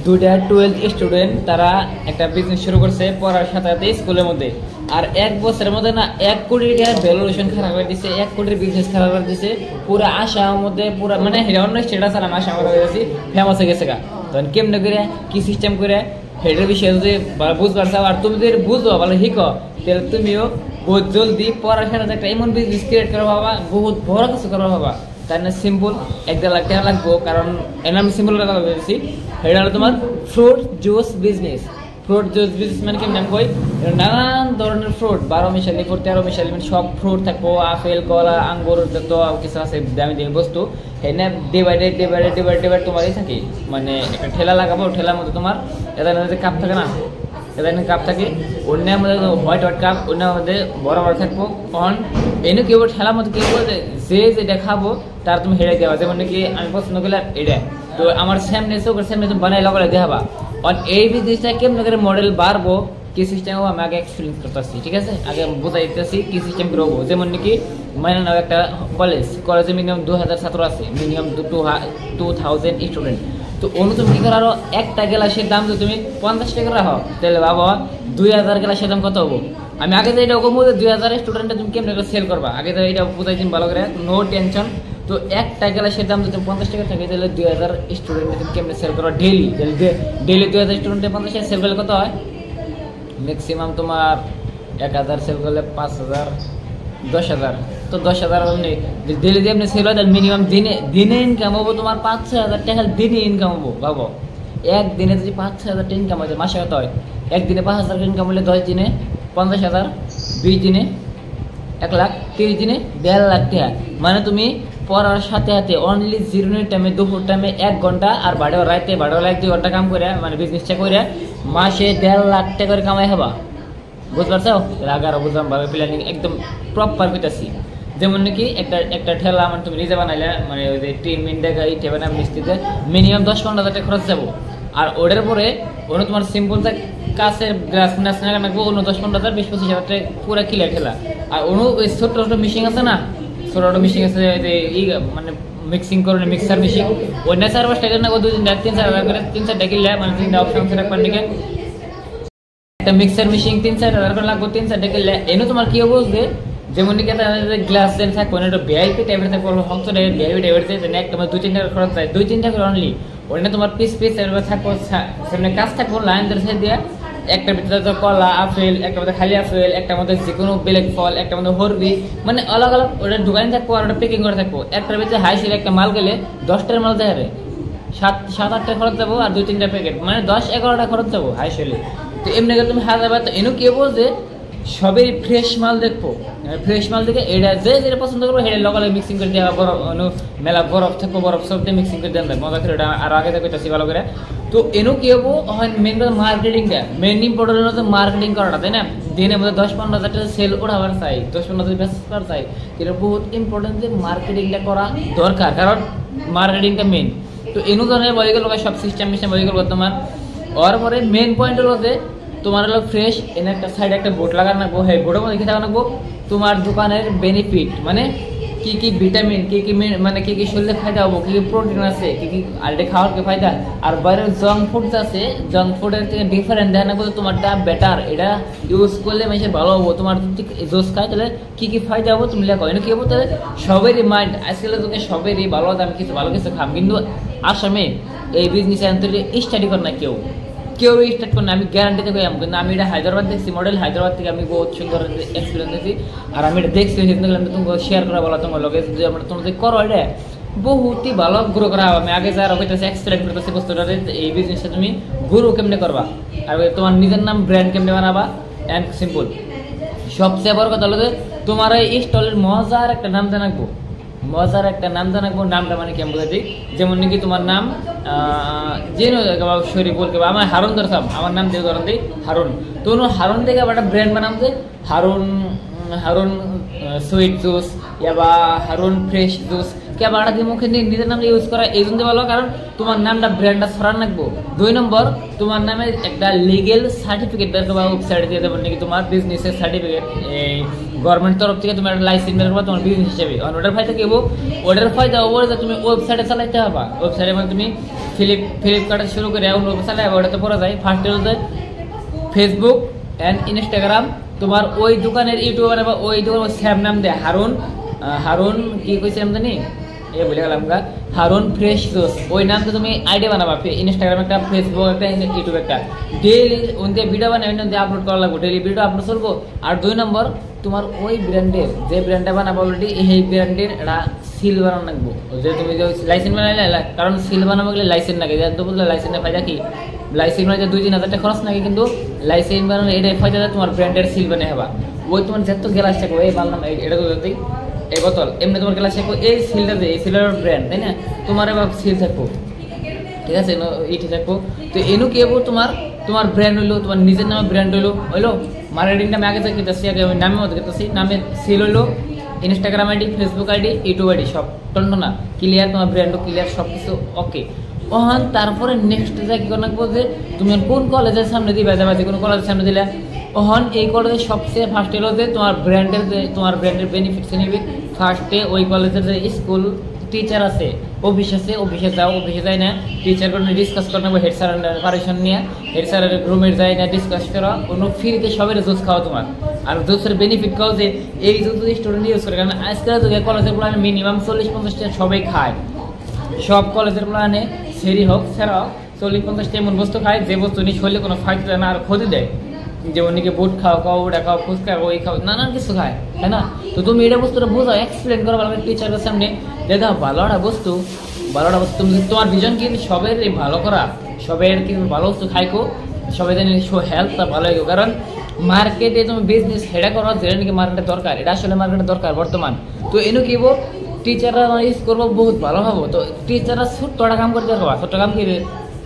দুইটা 12th student তারা একটা বিজনেস শুরু করছে পড়ার সাথে সাথে স্কুলের মধ্যে। আর 1 বছরের মধ্যে না 1 কোটি টাকার ভ্যালুয়েশন খারাপ করে দিচ্ছে, 1 কোটির বিজনেস খারাপ করে দিচ্ছে। পুরো আশার মধ্যে পুরো মানে অন্য স্টেটাস আর আশা করা হয়ে গেছি ফেমাস হয়ে গেছে গা। তখন কেমনে করে কি সিস্টেম করে হেডের বিষয়ে যদি বুঝবার চাও আর তুমি যদি বুঝো ভালো শিখো, তাহলে তুমিও বহুত জলদি পড়ার সাথে একটা এমন বিজনেস ক্রিয়েট করা ভাবা, বহুত বড় কিছু করা ভাবা। তার না সিম্পল 1.5 লাখ টাকা লাগবো, কারণ এর আমি সিম্পল কথা বলছি। এটা হলো তোমার fruit juice business. Fruit juice business মানে কেমন আমি কই, নানান ধরনের ফ্রুট 12 মিশালি, 13 মিশালি, মানে সব ফ্রুট থাকবো, আপেল, কলা, আঙ্গুর, যত কিছু আছে দামি দামি বস্তু। হ্যাঁ ডিভাইডেড তোমারই থাকে। মানে একটা ঠেলা লাগাবো, ঠেলার মধ্যে তোমার এটা কাপ থাকে না, এটা কাপ থাকে, অন্যের মধ্যে হোয়াইট কাপ, অন্যের মধ্যে বড় বড় থাকবো। তখন এনে কেউ ঠেলার মধ্যে কেউ যে যেটা খাবো তার তুমি হেরে দেওয়া, যেমন নাকি আমি পছন্দ করলে এটা তো আমার সামনে চোখের সামনে তুমি বানাই লাগালে দেখাবা। আর এই বিজনেসটা কেমন করে মডেল বাড়বো, কি সিস্টেম হবো আমি আগে এক্সপিরিয়েন্স করতেছি, ঠিক আছে? আগে বোঝাই দিতেছি কি সিস্টেম করবো। যেমন নাকি মানে নাও একটা কলেজে মিনিমাম 2000 ছাত্র আছে, মিনিমাম 2000 স্টুডেন্ট। তো তুমি কি করো, আরো একটা গ্লাসের দাম যদি তুমি 50 টাকা রাখো, তাহলে বাবা 2000 গ্লাসের দাম কত হবো? আমি আগে তো এটা কমবো যে 2000 স্টুডেন্টে তুমি কেমন করে সেল করবা, আগে তো এটা বুঝাই দিন ভালো করে, নো টেনশন। তো একটা গ্লাসের দাম যদি 50 টাকা থাকে, তাহলে 2000 স্টুডেন্টে তুমি কেমন সেল করো ডেইলি, ডেইলি 2000 স্টুডেন্টে 50 টাকা সেল করলে কত হয়? ম্যাক্সিমাম তোমার 1000 সেল করলে 5000, 10,000। তো 10,000 ডেলি যদি আপনি সেল হয়, তাহলে মিনিমাম দিনে ইনকাম হবো তোমার 5-6 হাজার টাকা, দিনে ইনকাম হবো। ভাবো একদিনে যদি 5-6 হাজার টাকা ইনকাম হয়, মাসে কত হয়? একদিনে 5,000 ইনকাম হলে 10 দিনে 50,000, 20 দিনে 1 লাখ, 30 দিনে 1.5 লাখ টাকা। মানে তুমি পড়ার সাথে সাথে অনলি 0 মিনিট টাইমে, দুপুর টাইমে 1 ঘন্টা আর বাড়িও রাইতে বাড়িও 1-2 ঘন্টা কাম করে, মানে বিজনেসটা করে মাসে 1.5 লাখ টাকা করে কামাই হবা। বুঝতে পারছো? আগারও বুঝলাম ভাবে, প্ল্যানিং একদম প্রপার করতেছি। যেমন নাকি একটা ঠেলা মানে তুমি নিজে বানাইলে, মানে ওই যে টিন মিন দেখা এই ঠেবা মিস্ত্রিতে মিনিমাম 10-15 হাজার টাকা খরচ যাবো। আর ওটার পরে অন্য তোমার সিম্পল কাছের গ্লাস নাচ না রাখবো, অন্য 10-15 হাজার, 20-25 হাজার টাকা পুরো ক্লিয়ার ঠেলা। আর অন্য ওই ছোট ছোট মেশিন আছে না, ছোট ছোট মেশিন আছে মানে মিক্সিং করে, মিক্সার মেশিন, ওই না 4-5 টাকা না 2-3-4 হাজার করে, 3-4 টাকা কিনলে মানে 3টা অপশন আছে রাখবার দিকে। একটা মিক্সার মেশিন 3-4 হাজার করে লাগবে, 3-4 টাকা কিনলে এনে তোমার কি হবো যে, যেমন নাকি গ্লাস যেন থাকবো না, একটা ভিআইপি টাইপের থাকবো, হয়তো ভিআইপি টাইপের একটা 2-3 টাকা খরচ যায়, 2-3 টাকা অনলি। ওখানে তোমার পিস থাকবো, সামনে কাজ থাকবো, লাইন ধরে দিয়ে একটা ভিতরে তো কলা, আপেল, একটা মধ্যে খালি আপেল, একটা মধ্যে যে কোনো ব্ল্যাক ফল, একটা মধ্যে হরবি, মানে আলাদা আলাদা ওটা ঢুকানি থাকবো আর ওটা প্যাকিং করে থাকবো। একটার ভিতরে হাই সেল একটা মাল গেলে 10টার মাল দেখাবে 7-8 টাকা খরচ যাবো, আর 2-3টা প্যাকেট মানে 10-11টা খরচ যাবো হাই সেলে। তো এমনি গেলে তুমি হাজার, তো এনে কি বলবো যে সবেরই ফ্রেশ মাল দেখবো, ফ্রেশ মাল দেখে এটা যেটা পছন্দ করবো সেটা লগালে মিক্সিং করে দেওয়া, বরফ মেলা বরফ থাকবো, বরফ সব দিয়ে মিক্সিং করে দেন মজা করে, এটা আর আগে দেখতে ভালো করে। তো এনও কি হবো হয় মেন কথা মার্কেটিংটা, মেন ইম্পর্টেন্ট হচ্ছে মার্কেটিং করাটা, তাই না? দিনের মধ্যে 10-15 হাজার টাকা সেল ওঠাবার চাই, 10-15 হাজার ব্যস্ত করা চাই, এটা বহুত ইম্পর্টেন্ট যে মার্কেটিংটা করা দরকার, কারণ মার্কেটিংটা মেন। তো এনু ধরনের বই গেল সব সিস্টেম বই গেল তোমার। ওর পরে মেন পয়েন্ট হলো যে তোমার হলো ফ্রেশ, এনে একটা সাইডে একটা বোর্ড লাগানো রাখবো, হ্যাঁ বোর্ডের মধ্যে লিখে রাখবো তোমার দোকানের বেনিফিট, মানে কি কি ভিটামিন, কি কি মানে কি কি শরীরে ফায়দা হবো, কি কি প্রোটিন আছে, কি কি আলটে খাওয়ার কি ফায়দা। আর বাইরের জাঙ্ক ফুডস আছে, জাঙ্ক ফুডের থেকে ডিফারেন্ট দেখা না, তোমারটা বেটার, এটা ইউজ করলে মানুষের ভালো হবো। তোমার যদি জোস খায় তাহলে কি কি ফায়দা হবো তুমি লেখো, এনে কি হবো তাহলে সবেরই মাইন্ড আজকাল তোকে সবেরই ভালো দাম কিছু ভালো কিছু খাম, কিন্তু আসামে এই বিজনেস স্টাডি করে না কেউ স্টার্ট করে না, আমি গ্যারান্টিতে কই আমি, কিন্তু আমি এটা হায়দ্রাবাদ দেখছি মডেল, হায়দ্রাবাদ থেকে আমি বহুত সুন্দর এক্সপিরিয়েন্স দেখছি। আর আমি এটা দেখছি, সেদিন আমি তোমাকে শেয়ার করা বলা তোমার লগে যে আমরা তোমাদের করো, এটা বহুতই ভালো গ্রো করা হবে। আমি আগে যারা হইতেছে এক্সপ্লেন করতেছি বস্তুটা, এই বিজনেসটা তুমি গ্রো কেমনে করবা, আর তোমার নিজের নাম ব্র্যান্ড কেমনে বানাবা, অ্যান্ড সিম্পল। সবচেয়ে বড় কথা হলো যে তোমার এই স্টলের মজার একটা নাম জানাবো, নামটা মানে কেমন বলে দিই, যেমন নাকি তোমার নাম শরীফুল কেবা, আমার হারুন ধরতাম, আমার নাম দিয়ে ধরেন দিই হারুন। তো হারুন থেকে আবার একটা ব্র্যান্ড বানাম যে হারুন সুইট জুস বা হারুন ফ্রেশ জুস, ক্যামেরাটা দিয়ে মুখে নিয়ে নিজের নামে ইউজ করা এই জন্য ভালো, কারণ তোমার নামটা ব্র্যান্ডটা ছড়ান রাখবো। 2 নম্বর, তোমার নামে একটা লিগেল সার্টিফিকেট বের করবা ওয়েবসাইটে দিয়ে দেবেন নাকি তোমার বিজনেসের সার্টিফিকেট, এই গভর্নমেন্ট তরফ থেকে তুমি একটা লাইসেন্স বের করবা তোমার বিজনেস হিসেবে। আর ওটার ফায়দা কি হবো, ওটার ফায়দা হবো যে তুমি ওয়েবসাইটে চালাইতে পারবা। ওয়েবসাইটে মানে তুমি ফ্লিপকার্টে শুরু করে এমন চালাই ওটাতে পড়া যায়। ফার্স্ট হচ্ছে ফেসবুক অ্যান্ড ইনস্টাগ্রাম, তোমার ওই দোকানের ইউটিউবার বা ওই দোকানের স্যাম নাম দেয় হারুন কি কইছে আমি জানি এ বলে গেলাম গা, হারুন ফ্রেশ জুস, ওই নামটা তুমি আইডিয়া বানাবা। ইনস্টাগ্রাম একটা, ফেসবুক একটা, ইউটিউব একটা, ডেইলি ওনতে ভিডিও বানাবে, ওনতে আপলোড করা লাগবে, ডেইলি ভিডিও আপলোড চলবো। আর 2 নম্বর, তোমার ওই ব্র্যান্ডের যে ব্র্যান্ডটা বানাবো অলরেডি এই ব্র্যান্ডের একটা সিল বানানো লাগবো। যে তুমি যে লাইসেন্স বানাইলে, কারণ সিল বানাবো গেলে লাইসেন্স লাগে, তো বললে লাইসেন্সের ফায়দা কি, লাইসেন্স মানে 2-3 হাজার টাকা খরচ নাকি, কিন্তু লাইসেন্স বানানো এটাই ফায়দা তোমার ব্র্যান্ডের সিল বানিয়ে হবা। ওই তোমার যত গ্লাস থাকবো এই বানালাম এটা তো যদি এই বোতল এমনি তোমার গ্লাস থাকবো, এই সিলটা যে এই সিলের ব্র্যান্ড, তাই না, তোমার এবার সিল থাকবো, ঠিক আছে, এইটি থাকবো। তো এনু কি হবো, তোমার ব্র্যান্ড হইলো, তোমার নিজের নামে ব্র্যান্ড হইলো মার্কেটিংটা আমি আগে থেকে করতেছি, আগে আমি নামের মধ্যে করতেছি, নামে সিল হইলো, Instagram ID, Facebook ID, YouTube ID সব টন্টনা ক্লিয়ার, তোমার ব্র্যান্ডও ক্লিয়ার, সব কিছু ওকে। ওহান তারপরে নেক্সট যা কি করবো যে তুমি কোন কলেজের সামনে দিবে, যে কোনো কলেজের সামনে দিলে, ওহন এই কলেজের সবচেয়ে ফার্স্ট এলো যে তোমার ব্র্যান্ডের বেনিফিটস নিবি। ফার্স্টে ওই কলেজের যে স্কুল টিচার আছে, অফিসে যাও, অফিসে যাই না টিচার করে ডিসকাস করে নেবো, হেড স্যারের পারমিশন নিয়ে, হেড স্যারের রুমে যাই না ডিসকাস করা, কোনো ফ্রিতে সবের জুস খাওয়া তোমার। আর জুসের বেনিফিট খাও যে এই জুস স্টুডেন্ট ইউজ করে, কারণ আজকাল যুগে কলেজের প্ল্যানে মিনিমাম 40-50 সবাই খায়, সব কলেজের প্ল্যানে সেরি হোক সেরা হোক 40-50 এমন বস্তু খায় যে বস্তু নিয়ে শরীরে কোনো ফায়দা দেয় না আর ক্ষতি দেয়। যেমন নাকি বুট খাও, ওটা খাও, ফুচকা খাও, এই খাও, নানান কিছু খায়, তাই না। তো তুমি এটা বস্তুটা বোঝাও, এক্সপ্লেন করো ভালো টিচারের সামনে, দেখা ভালো একটা বস্তু তুমি তোমার ভিজন কি সবের ভালো করা, সবের কি ভালো বস্তু খাইকো, সবাই জানি হেলথটা ভালো হইব। কারণ মার্কেটে তুমি বিজনেস হেডা করো যেটা নাকি মার্কেটে দরকার, এটা আসলে মার্কেটে দরকার বর্তমান। তো এনু কি হবো, টিচাররা ইউজ করবো বহুত ভালো হবো। তো টিচাররা ছোট্টটা কাম করতে পারবো, ছোট্ট কাম কি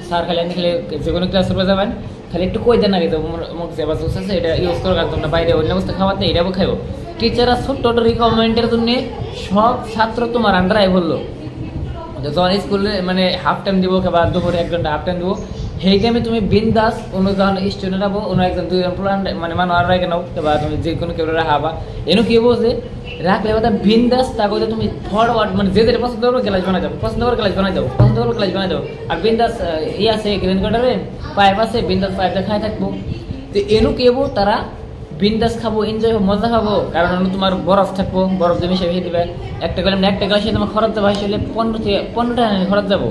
স্যার খালি খেলে যে কোনো ক্লাস করবে যাবেন, খালি একটু কই দেন না কিন্তু মুখ যে জুস আছে এটা ইউজ করো, কারণ তোমরা বাইরে অন্য বস্তু খাওয়াতে এটাও খাইবো। টিচাররা ছোট্ট রিকমেন্ডের জন্য সব ছাত্র তোমার আন্ডারাই বললো, যখন স্কুলে মানে হাফ টাইম দিব বা দুপুরে 1 ঘন্টা হাফ টাইম দিব, সেই টাইমে তুমি বিন্দাস অন্য যখন স্টুডেন্ট হবো, অন্য একজন 2জন প্লান মানে মানুষ আর রাখে নাও, বা তুমি যে কোনো কেউ রাখাবা, এনু কি হবো যে রাখলে কথা বিন্দাস তাকে তুমি ফরওয়ার্ড মানে যে যেটা পছন্দ করবো ক্লাস বানাই যাবো, পছন্দ করে ক্লাস বানাই যাবো, আর বিন্দাস আছে গ্রেন কাটারে পাইপ আছে, বিন্দাস পাইপ খাই থাকবো। তো এনু কি হবো, তারা বিন্দাস খাবো, এনজয় মজা খাবো, কারণ তোমার বরফ থাকবো, বরফ জমি সেভিয়ে দিবে। একটা গ্লাসে তোমার খরচ যাবো আসলে 15 টাকা খরচ যাবো,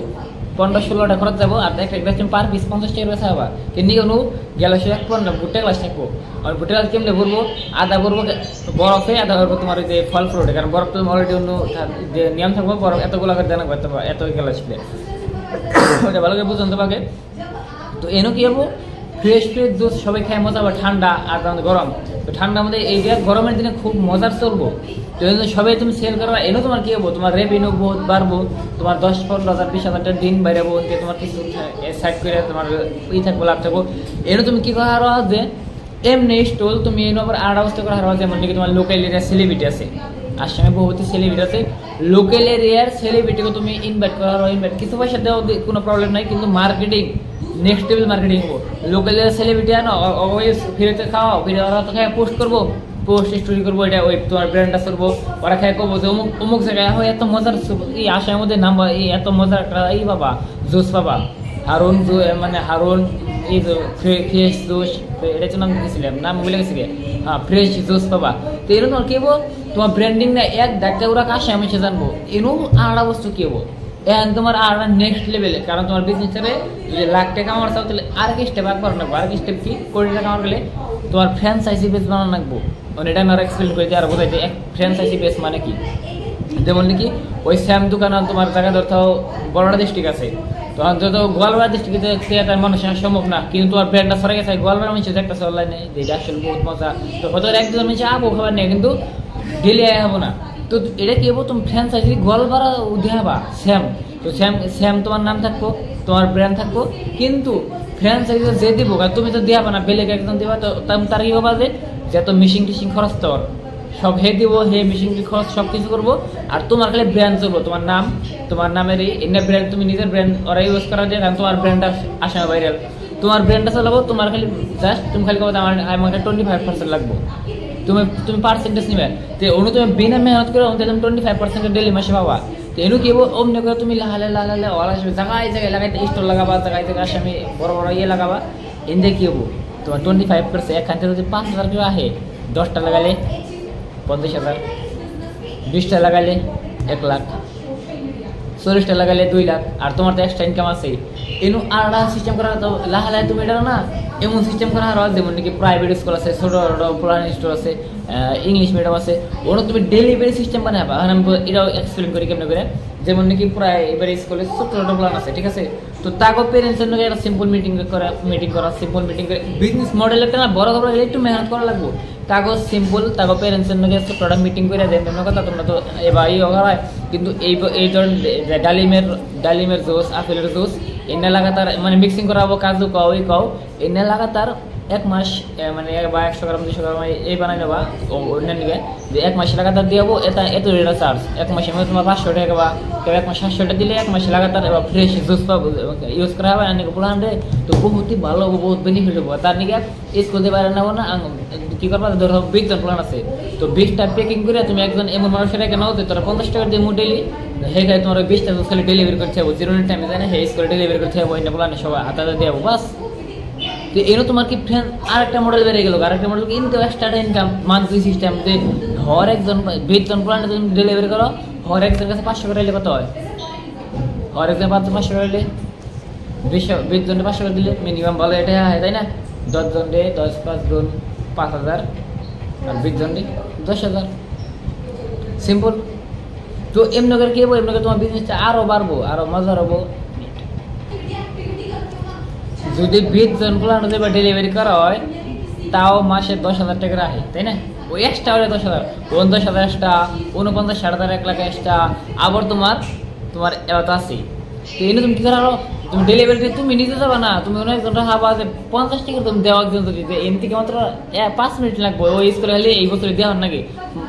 15-16 টাকা খরচ যাবো। আর একটা গ্লাস তুমি পার পিস 50 টাকা বেচা হবা, কিন্তু কোনো গ্লাসে 15 ভুট্টা গ্লাস থাকবো। আর ভুট্টা গ্লাস কেমনে ভরবো, আধা ভরবো বরফে, আধা ভরবো তোমার ওই যে ফল ফ্রুটে, কারণ বরফ তুমি অলরেডি অন্য যে নিয়ম থাকবো, বরফ এতগুলো করে দেনা করতে পারবো, এত গ্লাস ওটা ভালো করে বুঝুন তোমাকে। তো এনও কি হবো, ফ্রেশ জুস সবাই খায় মজা হবে, ঠান্ডা আর গরম। তো ঠান্ডার মধ্যে এই যে গরমের দিনে খুব মজার চলবো, তো সবাই তুমি সেল করবা, এনও তোমার কি হবো, তোমার রেভিনিউ বহুত বাড়বো, তোমার 10-15,000 20,000 টাকা দিন বাইরে যাবো, তোমার কিছু সাইড করে তোমার থাকবো, লাভ থাকবো। এনও তুমি কি করা হারো যে এমনি স্টল তুমি এনে আবার আর অবস্থা করা হারো, যেমন নাকি তোমার লোকাল এরিয়ার সেলিব্রিটি আছে, আসামে বহুতই সেলিব্রিটি আছে, লোকাল এরিয়ার সেলিব্রিটিকে তুমি ইনভাইট করা হারো, ইনভাইট কিছু পয়সা দেওয়া কোনো প্রবলেম নাই, কিন্তু মার্কেটিং নেক্সট লেভেল মার্কেটিং হবো। লোকাল সেলিব্রিটি আনো অলওয়েজ ফ্রিতে খাওয়া, ফিরে ওরা তো খায় পোস্ট করবো, পোস্ট স্টোরি করবো, এটা ওই তোমার ব্র্যান্ডটা করবো, ওরা খায় করবো যে অমুক জায়গায় হয় এত মজার এই আসামের মধ্যে নাম, এই এত মজার এই বাবা জুস বাবা হারুন মানে হারুন এই ফ্রেশ জুস, এটা তো নাম গেছিলাম, নাম বলে গেছি, হ্যাঁ ফ্রেশ জুস বাবা। তো এরকম কি হবো, তোমার ব্র্যান্ডিং না এক ডাক্তার ওরা কাছে আমি সে জানবো, এরকম আলাদা বস্তু কি হবো, এখন তোমার আর নেক্সট লেভেলে, কারণ তোমার বিজনেসে যদি লাখ টাকা আমার চাও তাহলে আর কি স্টেপ আগ করানো, আর কি স্টেপ কি 1 কোটি টাকা আমার গেলে তোমার ফ্র্যাঞ্চাইজি বেস বানানো লাগবো। মানে এটা আমার এক্সপ্লেন করে দিয়ে আর বোঝাইতে, এক ফ্র্যাঞ্চাইজি বেস মানে কি, যেমন নাকি ওই স্যাম দোকান তোমার জায়গা ধরতেও বড়টা ডিস্ট্রিক্ট আছে, তখন যত গোয়ালপাড়া ডিস্ট্রিক্টে মানুষের সম্ভব না, কিন্তু তোমার ব্র্যান্ডটা সরে গেছে গোয়ালপাড়া মানুষের একটা অনলাইনে, যেটা আসলে বহুত মজা। তো হয়তো 1-2 মানুষ আবো খাবার নেই, কিন্তু ডেলি আয় হবো না। তো এটা কি হবো, তুমি ফ্র্যাঞ্চাইজি গোয়ালপাড়া দেখাবা স্যাম, তো স্যাম তোমার নাম থাকবো, তোমার ব্র্যান্ড থাকবো, কিন্তু ফ্র্যাঞ্চাইজি যে দিব তুমি তো দেওয়া না, বেলেগ একজন দেবা, তো তার কি হবা যে যত মিশিং টিশিং খরচ তোর সব হে দিব, হে মেশিন খরচ সব কিছু করবো। আর তোমার খালি ব্র্যান্ড চলবো, তোমার নাম, তোমার নামের এনে ব্র্যান্ড, তুমি নিজের ব্র্যান্ড ওরা ইউজ করা যায়, কারণ তোমার ব্র্যান্ডটা আসে না ভাইরাল, তোমার ব্র্যান্ডটা চালাবো। তোমার খালি জাস্ট তুমি খালি কথা আমাকে 25% লাগবো, তুমি পার্সেন্টেজ নিবে। তো অনু তুমি বিনা মেহনত করে তুমি 25% ডেলি মাসে পাবা। তো এনু কি অমনি করে তুমি লাহালে ওরা আসবে জায়গায় জায়গায় লাগাইতে স্টোর লাগাবা, জায়গায় জায়গায় আসামি বড় বড় ইয়ে লাগাবা। এনে কি হবো তোমার 25% এখান থেকে যদি 5,000 করে আহে, 10টা লাগালে 50,000, 20টা লাগালে 1 লাখ, 40টা লাগালে 2 লাখ। আর তোমার তো এক্সট্রা ইনকাম আছে। এনু আর সিস্টেম করা তো লাহালে তুমি এটা না এমন সিস্টেম করা আর যেমন নাকি প্রাইভেট স্কুল আছে, ছোট প্রাইমারি স্কুল আছে, ইংলিশ মিডিয়াম আছে, ওরা তুমি ডেলিভারি সিস্টেম বানাবা। এখন আমি এটাও এক্সপ্লেন করি কেমন করে। যেমন নাকি প্রাইভেট স্কুলে ছোট ছোট প্ল্যান আছে, ঠিক আছে। তো তাকে পেরেন্টসের নাকি একটা সিম্পল মিটিং করা সিম্পল মিটিং করে বিজনেস মডেল একটা না বড় করে একটু মেহনত করা লাগবো। তাকে সিম্পল তাকে পেরেন্টসের নাকি ছোট মিটিং করে দেন তেমন কথা। তোমরা তো এবার এই হয় কিন্তু এই ধরনের ডালিমের জুস, আপেলের জুস এনে লাগাতার মানে মিক্সিং করা হবো, কাজু কাও এই কাও এনে লাগাতার 1 মাস মানে বা 100 গ্রাম 200 গ্রাম এই বানাই নেবা অন্য নিবে যে 1 মাসে লাগাতার দিয়ে হবো। এত রেট চার্জ 1 মাসে মানে তোমার 500 টাকা বা কেউ 1 মাস 700 টাকা দিলে 1 মাসে লাগাতার এবার ফ্রেশ জুস পাবো ইউজ করা হবে। অনেক প্লান্টে তো বহুতই ভালো হবো, বহুত বেনিফিট হবো। তার নিকে স্কুল দিয়ে বাইরে নেবো না, কি করবা ধরো 20 জন প্লান আছে, তো 20টা প্যাকিং করে তুমি একজন এমন মানুষের রেখে নাও, তোরা 50 টাকা দিয়ে ডেলি হে গায়ে তোমার 20টা জুস খালি ডেলিভারি করতে হবে, 0 টাইমে যায় না, হে স্কুলে ডেলিভারি করতে হবে, অন্য প্লানে সবাই হাতে দিয়ে যাবো বাস। তো এরও তোমার কি ফ্রেন্ড আরেকটা মডেল বেড়ে গেল, আরেকটা মডেল কিন্তু এক্সট্রা ইনকাম মান্থলি সিস্টেম যে হর একজন 20 জন প্লান্টে তুমি ডেলিভারি করো, হর একজনের কাছে 500 করে দিলে কত হয়? হর একজন 500 করে দিলে 20 জনের 500 করে দিলে মিনিমাম ভালো এটা হয়, তাই না? 10 জনে 10 5 গুণ 5,000 আর 20 জনে 10,000 সিম্পল। তো এমনি করে কি হবো, এমনি করে তোমার বিজনেসটা আরো বাড়বো, আরো মজা হবো। যদি 20 জন প্লান্ট বা ডেলিভারি করা হয় তাও মাসে 10,000 টাকা রাখে, তাই না? ওই এক্সট্রা হলে 10,000, 50,000 এক্সট্রা, 49,000 60,000 1 লাখ এক্সট্রা, আবার তোমার এত আছে। তো এনে তুমি কি করো, তুমি ডেলিভারি তুমি নিজে যাবা না, তুমি অনেক ঘন্টা হাবা যে 50 টাকা তুমি দেওয়া একজন যদি এম থেকে মাত্র 5 মিনিট লাগবে ওই স্কুলে হলে এই বছরে দেওয়ার নাকি,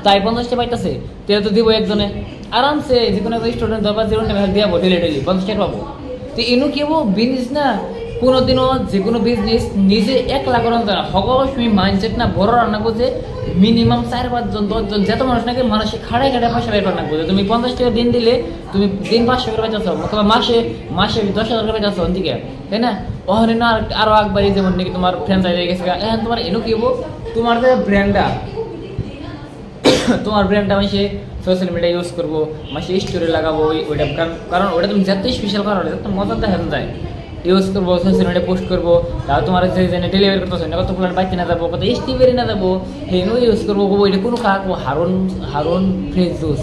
তাই 50 টাকা পাইতেছে, তেল তো দিব একজনে আরামসে যে কোনো স্টুডেন্ট ধরবা 0 টাকা দেবো ডেলি 50 টাকা পাবো। তো এনু কি হবো বিজনেস না কোনোদিনও যে কোনো বিজনেস নিজে 1 লাখ করানো যায় না। তুমি মাইন্ডসেট না বড় রান্না করছে মিনিমাম 4-5 জন 10 জন যত মানুষ নাকি মানুষ খাড়াই পয়সা বের রান্না করছে। তুমি 50 টাকা দিন দিলে তুমি দিন 500 করে বেচাছো, অথবা মাসে 10,000 করে বেচাছো ওদিকে, তাই না? ওখানে না আরো একবারই যেমন নাকি তোমার ফ্র্যাঞ্চাইজ হয়ে গেছে। এখন তোমার এনু কি হবো, তোমার যে ব্র্যান্ডটা মাসে সোশ্যাল মিডিয়া ইউজ করবো, মাসে স্টোরি লাগাবো ওইটা, কারণ ওটা তুমি যতই স্পেশাল করো যত মজা দেখানো যায় ইউজ করবো, সোশ্যাল মিডিয়া পোস্ট করবো। তাহলে তোমার যে ডেলিভারি করতেছে না কত প্ল্যান বাইতে না যাবো, কত স্টিভারি না যাবো, হেনও ইউজ করবো। এটা কোনো খাওয়াবো হারুন ফ্রেশ জুস,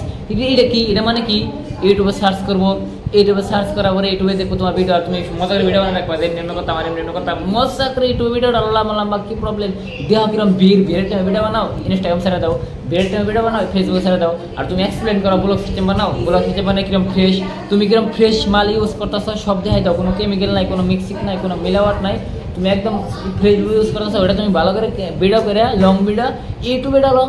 এটা কি, এটা মানে কি ইউটিউবে সার্চ করবো, ইউটিউবে সার্চ করার পরে ইউটিউবে দেখবো তোমার ভিডিও, তুমি মজা করে ভিডিও বানাবে, এমনি কথা আমার এমনি কথা মজা করে ইউটিউবে ভিডিও লম্বা কি প্রবলেম দেহ কিরম বিয়ের টাইমে ভিডিও বানাও, ইনস্টাগ্রাম ছেড়ে দাও, বিয়ের টাইমে ভিডিও বানাও, ফেসবুকে ছেড়ে দাও। আর তুমি এক্সপ্লেন করো, ব্লগ সিস্টেম বানাও, ব্লগ সিস্টেম বানাই কিরম ফ্রেশ, তুমি কিরম ফ্রেশ মাল ইউজ করতেছো সব দেখাই দাও, কোনো কেমিক্যাল নাই, কোনো মিক্সিং নাই, কোনো মিলাওয়াট নাই, তুমি একদম ফ্রেশ ইউজ করতেছো। ওটা তুমি ভালো করে ভিডিও করে লং ভিডিও ইউটিউবে ডালো।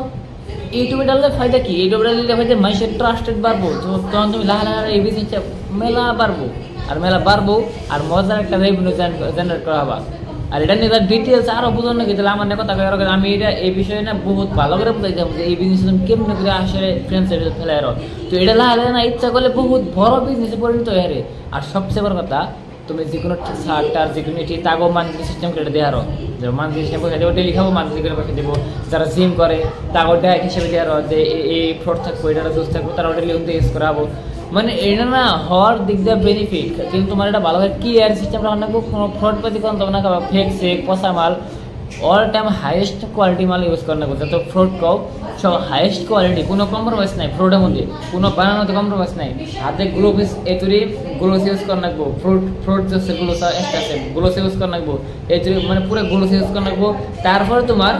ইউটিউবে ডাললে ফায়দা কি, ইউটিউবে ডাললে ফায়দা মানুষের ট্রাস্টেড বাড়বো, তখন তুমি লাহা এই বিজনেসটা মেলা বাড়বো আর মজার একটা রেভিনিউ জেনারেট করা হবে। আর এটা নিয়ে তার ডিটেলস আরো বুঝুন নাকি, তাহলে আমার কথা আমি এটা এই বিষয়ে না বহুত ভালো করে বুঝাই যাবো যে এই বিজনেস তুমি কেমন করে আসলে ফ্রেন্ডস ফেলে আরো। তো এটা লাহলে না ইচ্ছা করলে বহুত বড় বিজনেসে পরিণত হয়ে। আর সবচেয়ে বড় কথা, তুমি যে কোনো শার্টার যে কোনো এটি তাকেও মান্থলি সিস্টেম করে দেওয়া আরো, যে মান্থলি সিস্টেম পয়সা দেবো, ডেলি খাবো মান্থলি করে পয়সা দেবো। যারা জিম করে তাকেও ডায়েট হিসেবে দেওয়া আরো, যে এই ফ্রুট থাকবো এটা জুস থাকবো, তারা ডেলি ইউজ করাবো। মানে এটা না হওয়ার দিক দিয়ে বেনিফিট, কিন্তু তোমার এটা ভালো করে ক্লিয়ার সিস্টেম রাখা রাখবো, কোনো ফ্রড পাতি কম তবে না খাবা, ফেক সেক পচা মাল অল টাইম হাইয়েস্ট কোয়ালিটি মাল ইউজ করা রাখবো, যাতে ফ্রড কাও সব হাইয়েস্ট কোয়ালিটি, কোনো কম্প্রোমাইজ নাই ফ্রুটের মধ্যে, কোনো বানানোতে কম্প্রোমাইজ নাই। হাতে গ্লোভস এতুরি গ্লোভস ইউজ করে রাখবো, ফ্রুট যে গ্লোভস একটা আছে গ্লোভস ইউজ করে রাখবো, এতুরি মানে পুরো গ্লোভস ইউজ করে রাখবো। তারপরে তোমার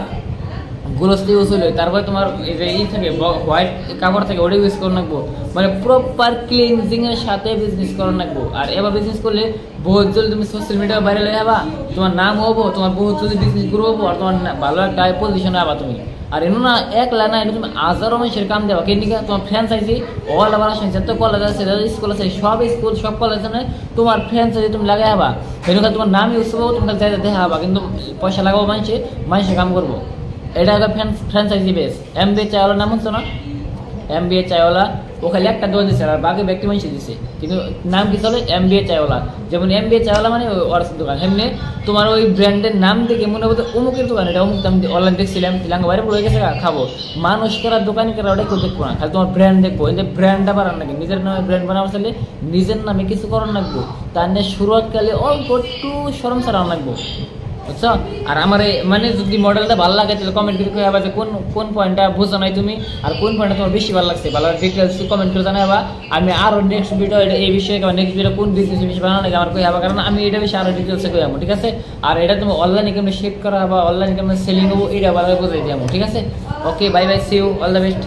গ্লোভস ইউজ হলে তারপরে তোমার এই যে থাকে হোয়াইট কাপড় থাকে ওটা ইউজ করে রাখবো, মানে প্রপার ক্লিনজিং এর সাথে বিজনেস করে রাখবো। আর এবার বিজনেস করলে বহুত জলদি তুমি সোশ্যাল মিডিয়া বাইরে হয়ে যাবা, তোমার নাম হবো, তোমার বহুত জলদি বিজনেস গ্রো হবো, আর তোমার ভালো একটা পজিশনে আবা তুমি। আর এনো না একলা না এনো তুমি হাজারো মানুষের কাম দেওয়া কেন তোমার ফ্র্যাঞ্চাইজি অল ওভার আসেন যত কলেজ আছে যত স্কুল আছে সব স্কুল সব কলেজ মানে তোমার ফ্র্যাঞ্চাইজি তুমি লাগাই হবা এনো তোমার নামই উৎসব তোমার যাইতে দেখা হবা কিন্তু পয়সা লাগাবো মানুষে কাম করবো এটা হলো ফ্র্যাঞ্চাইজি বেস MBA চাওয়ালার নাম হচ্ছে না MBA চাওয়ালা ও খালি একটা দোকান দিচ্ছে আর বাকি ব্যক্তি মানুষ দিচ্ছে কিন্তু নাম কি চলে MBA চাওয়ালা যেমন MBA চাওয়ালা মানে ওর দোকান এমনি তোমার ওই ব্র্যান্ডের নাম দেখে মনে হতো অমুকের দোকান এটা অমুক আমি অনলাইন দেখছিলাম তিলাঙ্গা বাইরে পড়ে গেছে খাবো মানুষ করা দোকানি করা ওটা কেউ দেখবো না খালি তোমার ব্র্যান্ড দেখবো এই যে ব্র্যান্ডটা বানান নাকি নিজের নামে ব্র্যান্ড বানাবার চাইলে নিজের নামে কিছু করার লাগবো তার নিয়ে শুরুয়াতকালে অল্প একটু সরম সারা লাগবো বুঝছো আর আমার মানে যদি মডেলটা ভালো লাগে তাহলে কমেন্ট করে কইবা যে কোন পয়েন্টটা বুঝো নাই তুমি আর কোন পয়েন্টটা তোমার বেশি ভালো লাগছে ভালো ডিটেইলস কমেন্ট করে জানাবা আমি আরো নেক্সট ভিডিও এই বিষয়ে নেক্সট ভিডিও কোন বিজনেস বিষয়ে বানানো লাগে আমার কইবা কারণ আমি এটা বিষয়ে আরো ডিটেইলসে কইবো ঠিক আছে আর এটা তুমি অনলাইনে কেমনে শিফট করা বা অনলাইনে কেমনে সেলিং হবো এটা ভালো বুঝাই দিয়ামু ঠিক আছে okay bye bye see you all the best